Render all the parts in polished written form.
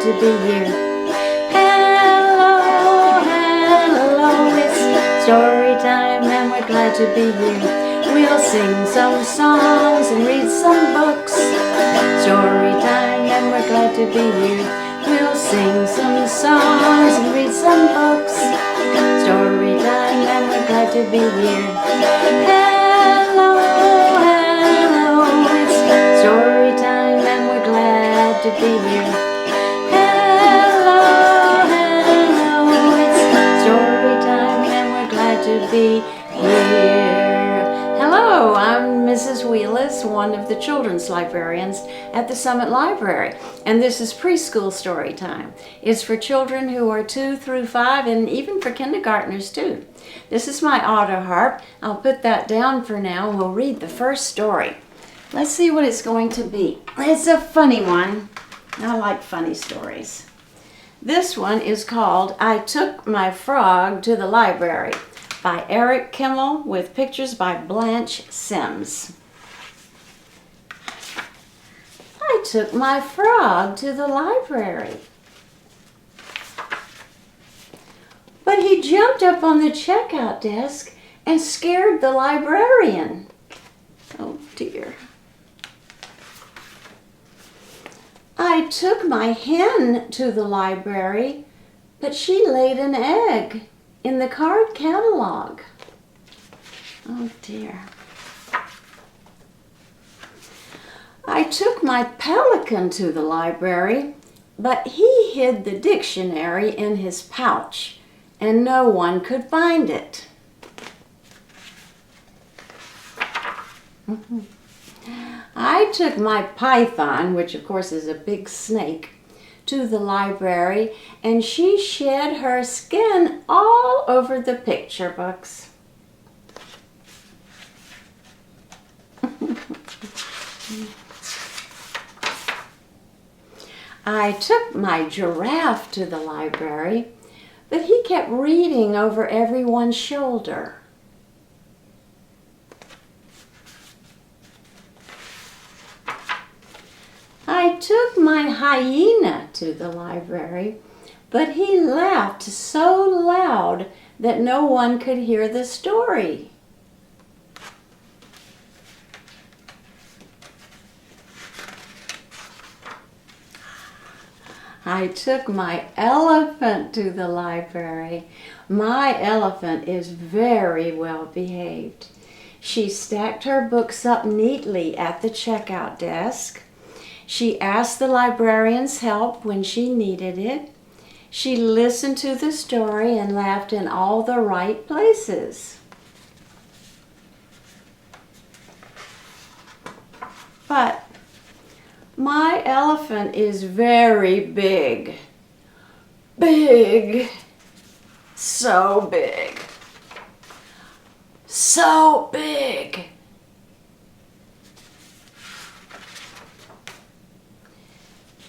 to be you. Hello, hello, it's story time and we're glad to be you. We'll sing some songs and read some books. Story time and we're glad to be you. We'll sing some songs and read some books. Story time and we're glad to be here. Hello, hello, it's story time and we're glad to be here. Hello, hello, it's story time and we're glad to be here. Hello, I'm Mrs. Wheelis, one of the children's librarians at the Summit Library, and this is preschool story time. It's for children who are 2 through 5 and even for kindergartners too. This is my auto harp. I'll put that down for now and we'll read the first story. Let's see what it's going to be. It's a funny one. I like funny stories. This one is called I Took My Frog to the Library by Eric Kimmel with pictures by Blanche Sims. I took my frog to the library, but he jumped up on the checkout desk and scared the librarian. Oh dear. I took my hen to the library, but she laid an egg in the card catalog. Oh dear. I took my pelican to the library, but he hid the dictionary in his pouch and no one could find it. I took my python, which of course is a big snake, to the library, and she shed her skin all over the picture books. I took my giraffe to the library, but he kept reading over everyone's shoulder. I took my hyena to the library, but he laughed so loud that no one could hear the story. I took my elephant to the library. My elephant is very well behaved. She stacked her books up neatly at the checkout desk. She asked the librarian's help when she needed it. She listened to the story and laughed in all the right places. But my elephant is very big. Big. So big. So big.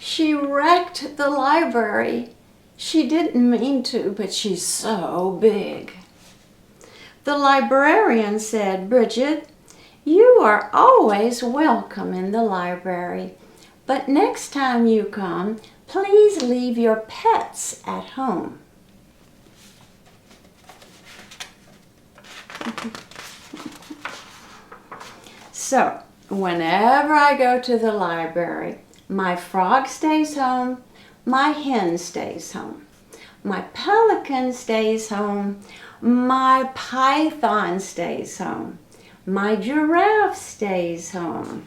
She wrecked the library. She didn't mean to, but she's so big. The librarian said, "Bridget, you are always welcome in the library, but next time you come, please leave your pets at home." So, whenever I go to the library, my frog stays home, my hen stays home, my pelican stays home, my python stays home, my giraffe stays home,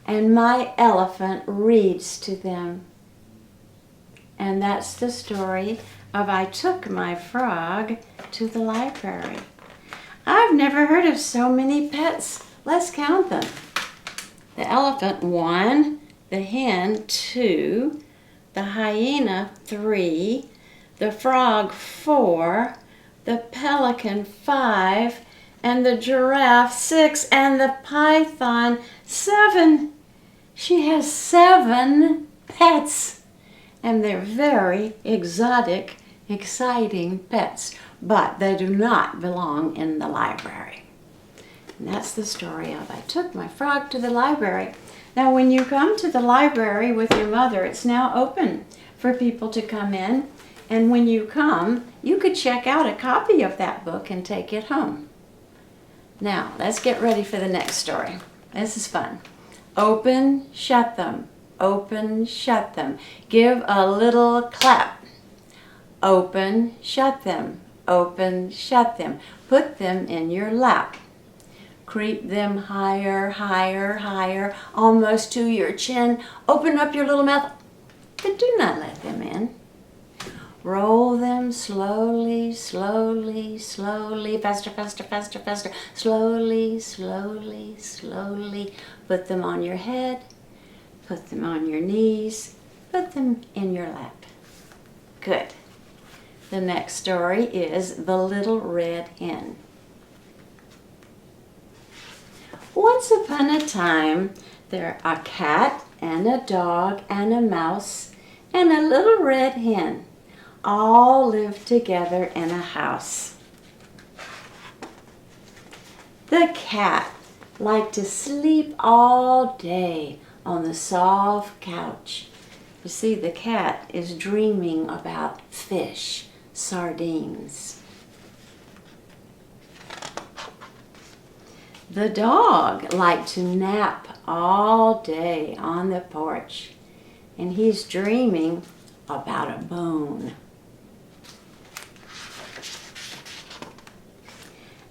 and my elephant reads to them. And that's the story of I Took My Frog to the Library. I've never heard of so many pets. Let's count them. The elephant, 1, the hen, 2, the hyena, 3, the frog, 4, the pelican, 5, and the giraffe, 6, and the python, 7. She has 7 pets, and they're very exotic, exciting pets, but they do not belong in the library. And that's the story of I Took My Frog to the Library. Now, when you come to the library with your mother, it's now open for people to come in. And when you come, you could check out a copy of that book and take it home. Now, let's get ready for the next story. This is fun. Open, shut them. Open, shut them. Give a little clap. Open, shut them. Open, shut them. Put them in your lap. Creep them higher, higher, higher, almost to your chin. Open up your little mouth, but do not let them in. Roll them slowly, slowly, slowly, faster, faster, faster, faster, slowly, slowly, slowly. Put them on your head, put them on your knees, put them in your lap. Good. The next story is The Little Red Hen. Once upon a time, there were a cat and a dog and a mouse and a little red hen. All lived together in a house. The cat liked to sleep all day on the soft couch. You see, the cat is dreaming about fish, sardines. The dog liked to nap all day on the porch, and he's dreaming about a bone.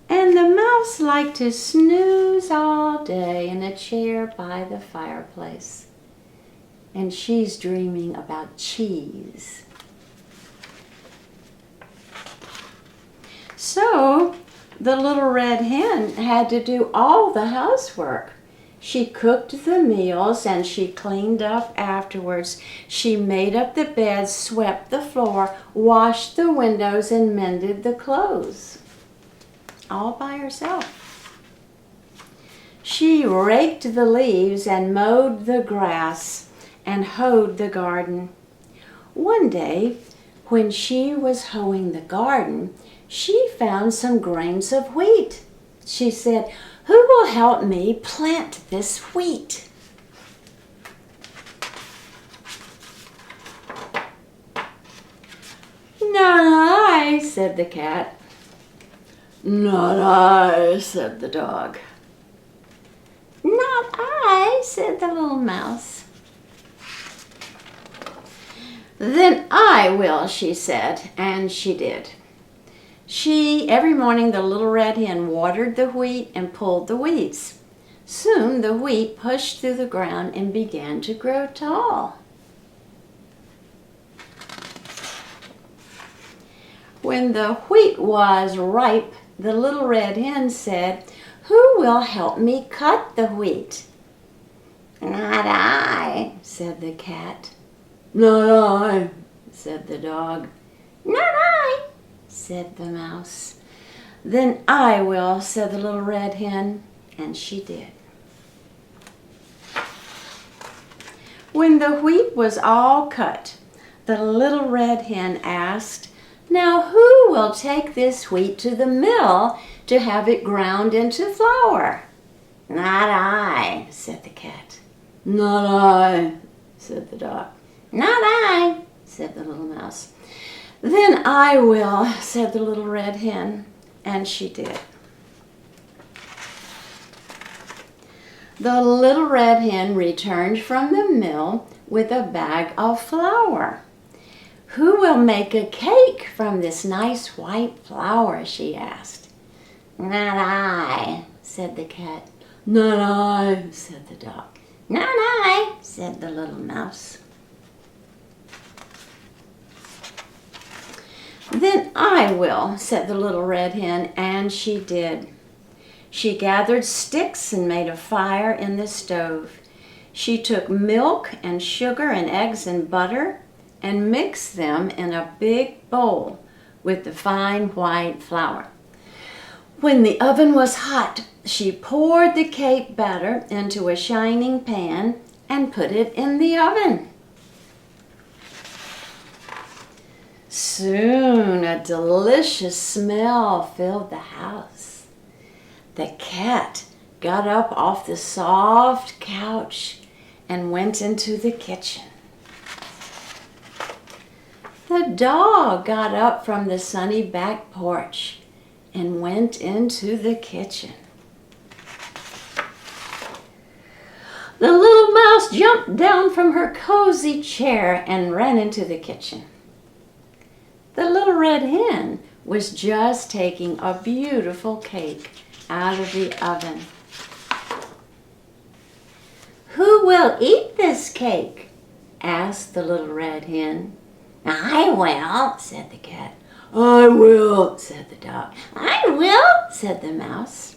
And the mouse liked to snooze all day in a chair by the fireplace, and she's dreaming about cheese. So, the little red hen had to do all the housework. She cooked the meals and she cleaned up afterwards. She made up the bed, swept the floor, washed the windows, and mended the clothes. All by herself. She raked the leaves and mowed the grass and hoed the garden. One day, when she was hoeing the garden, she found some grains of wheat. She said, "Who will help me plant this wheat?" "Not I," said the cat. "Not I," said the dog. "Not I," said the little mouse. "Then I will," she said, and she did. Every morning the little red hen watered the wheat and pulled the weeds. Soon the wheat pushed through the ground and began to grow tall. When the wheat was ripe, the little red hen said, "Who will help me cut the wheat?" "Not I," said the cat. "Not I," said the dog. "Not I," said the mouse. "Then I will," said the little red hen, and she did. When the wheat was all cut, the little red hen asked, "Now who will take this wheat to the mill to have it ground into flour?" "Not I," said the cat. "Not I," said the dog. "Not I," said the little mouse. "Then I will," said the little red hen, and she did. The little red hen returned from the mill with a bag of flour. "Who will make a cake from this nice white flour?" she asked. "Not I," said the cat. "Not I," said the dog. "Not I," said the little mouse. "Then I will," said the little red hen, and she did. She gathered sticks and made a fire in the stove. She took milk and sugar and eggs and butter and mixed them in a big bowl with the fine white flour. When the oven was hot, she poured the cake batter into a shining pan and put it in the oven. Soon a delicious smell filled the house. The cat got up off the soft couch and went into the kitchen. The dog got up from the sunny back porch and went into the kitchen. The little mouse jumped down from her cozy chair and ran into the kitchen. The little red hen was just taking a beautiful cake out of the oven. "Who will eat this cake?" asked the little red hen. "I will," said the cat. "I will," said the dog. "I will," said the mouse.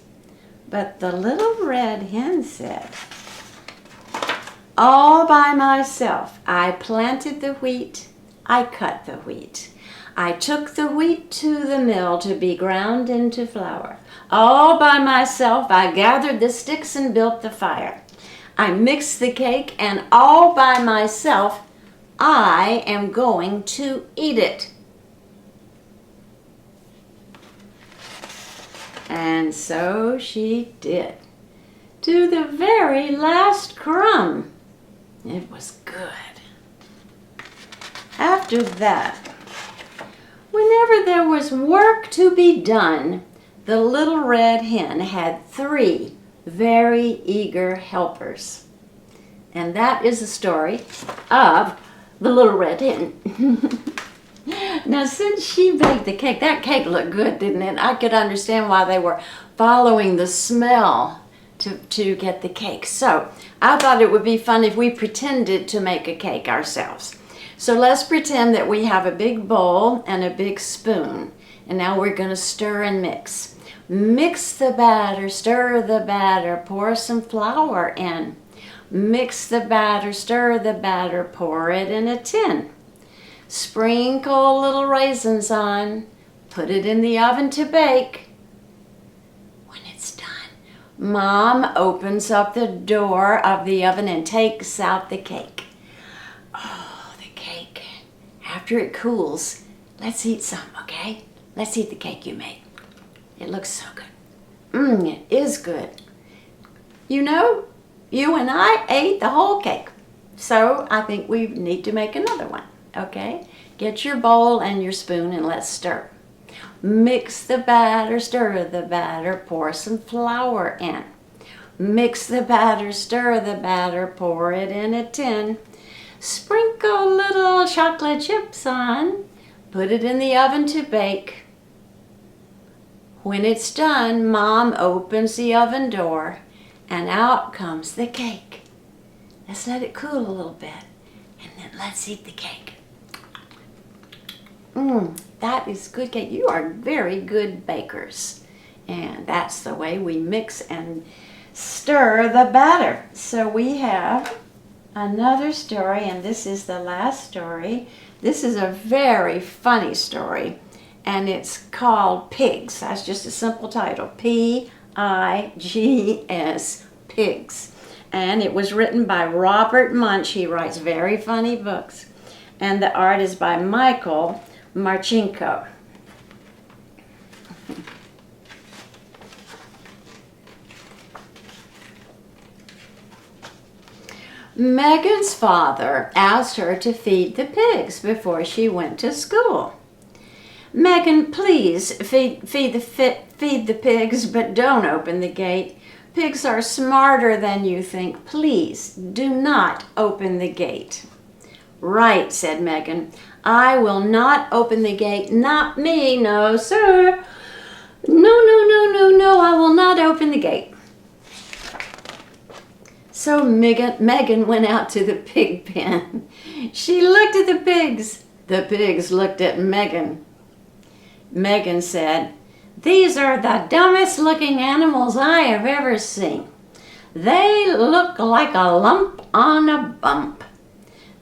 But the little red hen said, "All by myself, I planted the wheat, I cut the wheat. I took the wheat to the mill to be ground into flour. All by myself, I gathered the sticks and built the fire. I mixed the cake, and all by myself, I am going to eat it." And so she did, to the very last crumb. It was good. After that, whenever there was work to be done, the little red hen had 3 very eager helpers. And that is the story of the little red hen. Now, since she baked the cake, that cake looked good, didn't it? I could understand why they were following the smell to get the cake. So I thought it would be fun if we pretended to make a cake ourselves. So let's pretend that we have a big bowl and a big spoon. And now we're going to stir and mix. Mix the batter, stir the batter, pour some flour in. Mix the batter, stir the batter, pour it in a tin. Sprinkle little raisins on, put it in the oven to bake. When it's done, Mom opens up the door of the oven and takes out the cake. Oh, the cake. After it cools, let's eat some, okay? Let's eat the cake you made. It looks so good. It is good. You know, you and I ate the whole cake. So I think we need to make another one, okay? Get your bowl and your spoon and let's stir. Mix the batter, stir the batter, pour some flour in. Mix the batter, stir the batter, pour it in a tin. Sprinkle little chocolate chips on. Put it in the oven to bake. When it's done, Mom opens the oven door and out comes the cake. Let's let it cool a little bit and then let's eat the cake. That is good cake. You are very good bakers. And that's the way we mix and stir the batter. So we have another story, and this is the last story. This is a very funny story, and it's called Pigs. That's just a simple title, Pigs, Pigs. And it was written by Robert Munsch. He writes very funny books. And the art is by Michael Marchenko. Megan's father asked her to feed the pigs before she went to school. "Megan, please feed the pigs, but don't open the gate. Pigs are smarter than you think. Please do not open the gate." "Right," said Megan. "I will not open the gate. Not me, no, sir. No, I will not open the gate." So Megan went out to the pig pen. She looked at the pigs. The pigs looked at Megan. Megan said, "These are the dumbest looking animals I have ever seen. They look like a lump on a bump.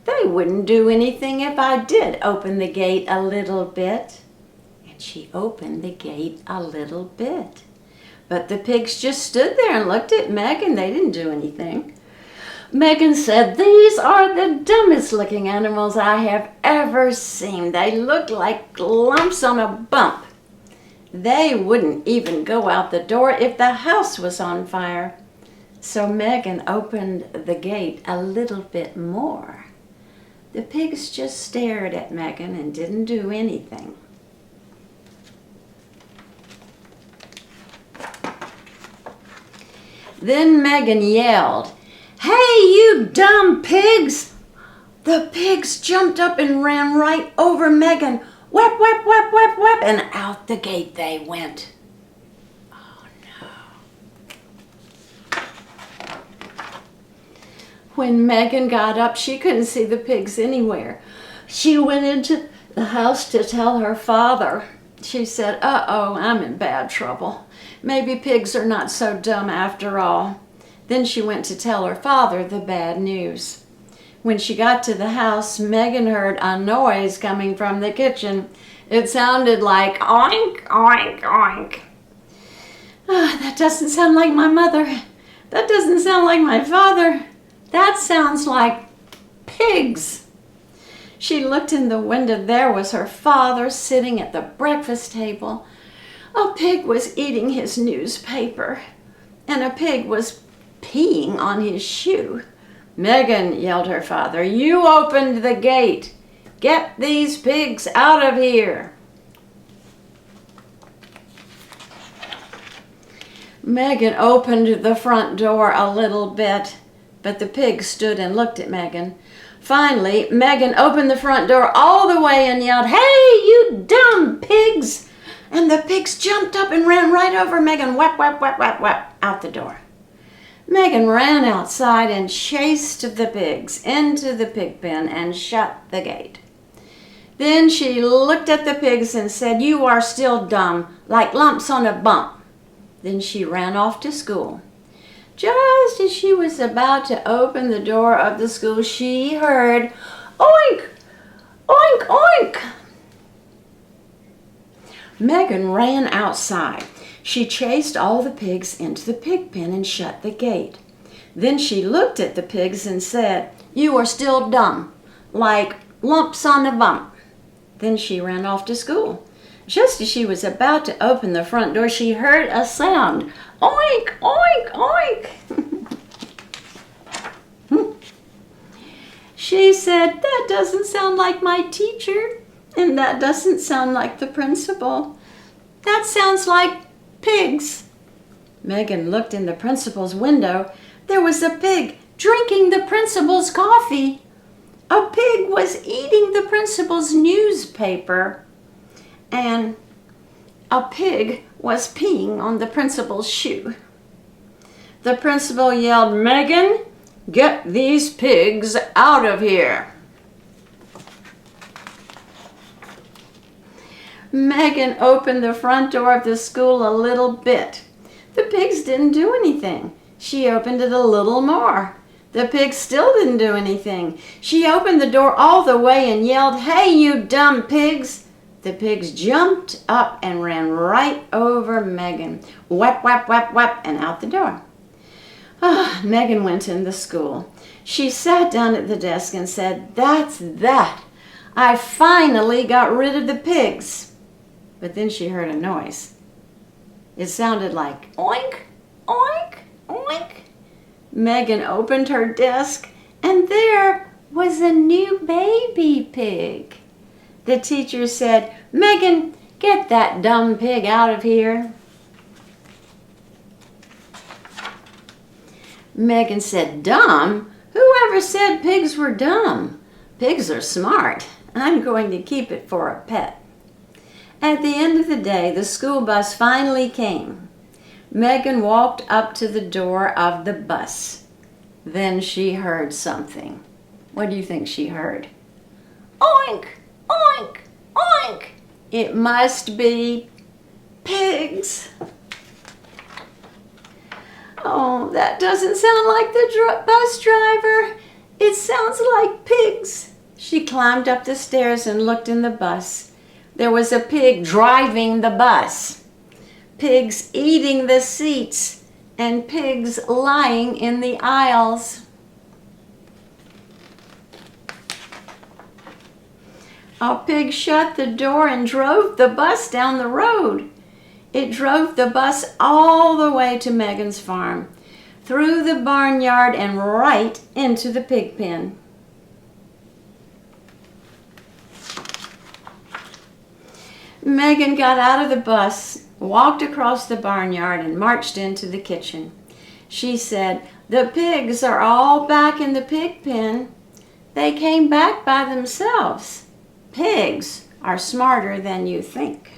They wouldn't do anything if I did open the gate a little bit." And she opened the gate a little bit. But the pigs just stood there and looked at Megan. They didn't do anything. Megan said, "These are the dumbest looking animals I have ever seen. They look like lumps on a bump. They wouldn't even go out the door if the house was on fire." So Megan opened the gate a little bit more. The pigs just stared at Megan and didn't do anything. Then Megan yelled, "Hey, you dumb pigs!" The pigs jumped up and ran right over Megan. Whap, whap, whap, whap, whap, and out the gate they went. Oh no. When Megan got up, she couldn't see the pigs anywhere. She went into the house to tell her father. She said, "Uh-oh, I'm in bad trouble. Maybe pigs are not so dumb after all." Then she went to tell her father the bad news. When she got to the house, Megan heard a noise coming from the kitchen. It sounded like oink, oink, oink. "Ah, that doesn't sound like my mother. That doesn't sound like my father. That sounds like pigs." She looked in the window. There was her father sitting at the breakfast table. A pig was eating his newspaper, and a pig was peeing on his shoe. "Megan," yelled her father, "you opened the gate. Get these pigs out of here." Megan opened the front door a little bit, but the pigs stood and looked at Megan. Finally, Megan opened the front door all the way and yelled, "Hey, you dumb pigs!" And the pigs jumped up and ran right over Megan, whap, whap, whap, whap, whap, out the door. Megan ran outside and chased the pigs into the pig pen and shut the gate. Then she looked at the pigs and said, "You are still dumb, like lumps on a bump." Then she ran off to school. Just as she was about to open the door of the school, she heard, "Oink, oink, oink." Megan ran outside. She chased all the pigs into the pig pen and shut the gate. Then she looked at the pigs and said, "You are still dumb, like lumps on a bump." Then she ran off to school. Just as she was about to open the front door, she heard a sound. Oink, oink, oink. She said, "That doesn't sound like my teacher, and that doesn't sound like the principal. That sounds like pigs." Megan looked in the principal's window. There was a pig drinking the principal's coffee. A pig was eating the principal's newspaper. And a pig was peeing on the principal's shoe. The principal yelled, "Megan, get these pigs out of here." Megan opened the front door of the school a little bit. The pigs didn't do anything. She opened it a little more. The pigs still didn't do anything. She opened the door all the way and yelled, "Hey, you dumb pigs!" The pigs jumped up and ran right over Megan. Whap, whap, whap, whap, and out the door. Megan went in the school. She sat down at the desk and said, "That's that. I finally got rid of the pigs." But then she heard a noise. It sounded like oink, oink, oink. Megan opened her desk, and there was a new baby pig. The teacher said, "Megan, get that dumb pig out of here." Megan said, "Dumb? Whoever said pigs were dumb? Pigs are smart. I'm going to keep it for a pet." At the end of the day, the school bus finally came. Megan walked up to the door of the bus. Then she heard something. What do you think she heard? Oink! Oink! Oink! It must be pigs. "Oh, that doesn't sound like the bus driver. It sounds like pigs." She climbed up the stairs and looked in the bus. There was a pig driving the bus, pigs eating the seats, and pigs lying in the aisles. A pig shut the door and drove the bus down the road. It drove the bus all the way to Megan's farm. through the barnyard and right into the pig pen. Megan got out of the bus, walked across the barnyard, and marched into the kitchen. She said, "The pigs are all back in the pig pen. They came back by themselves. Pigs are smarter than you think."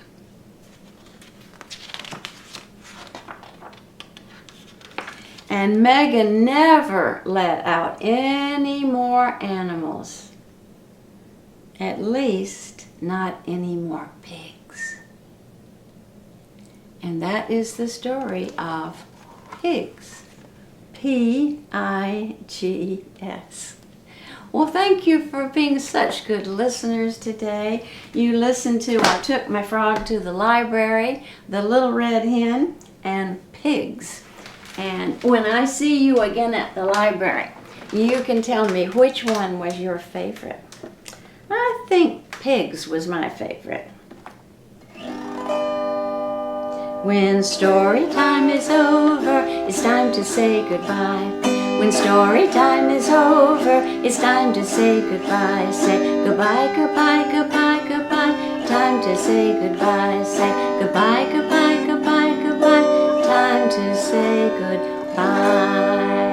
And Megan never let out any more animals. At least, not any more pigs. And that is the story of pigs. P-I-G-S. Well, thank you for being such good listeners today. You listened to I Took My Frog to the Library, The Little Red Hen, and Pigs. And when I see you again at the library, you can tell me which one was your favorite. I think Pigs was my favorite. When story time is over, it's time to say goodbye. When story time is over, it's time to say goodbye. Say goodbye, goodbye, goodbye, goodbye. Time to say goodbye. Say goodbye, goodbye, goodbye, goodbye. Time to say goodbye.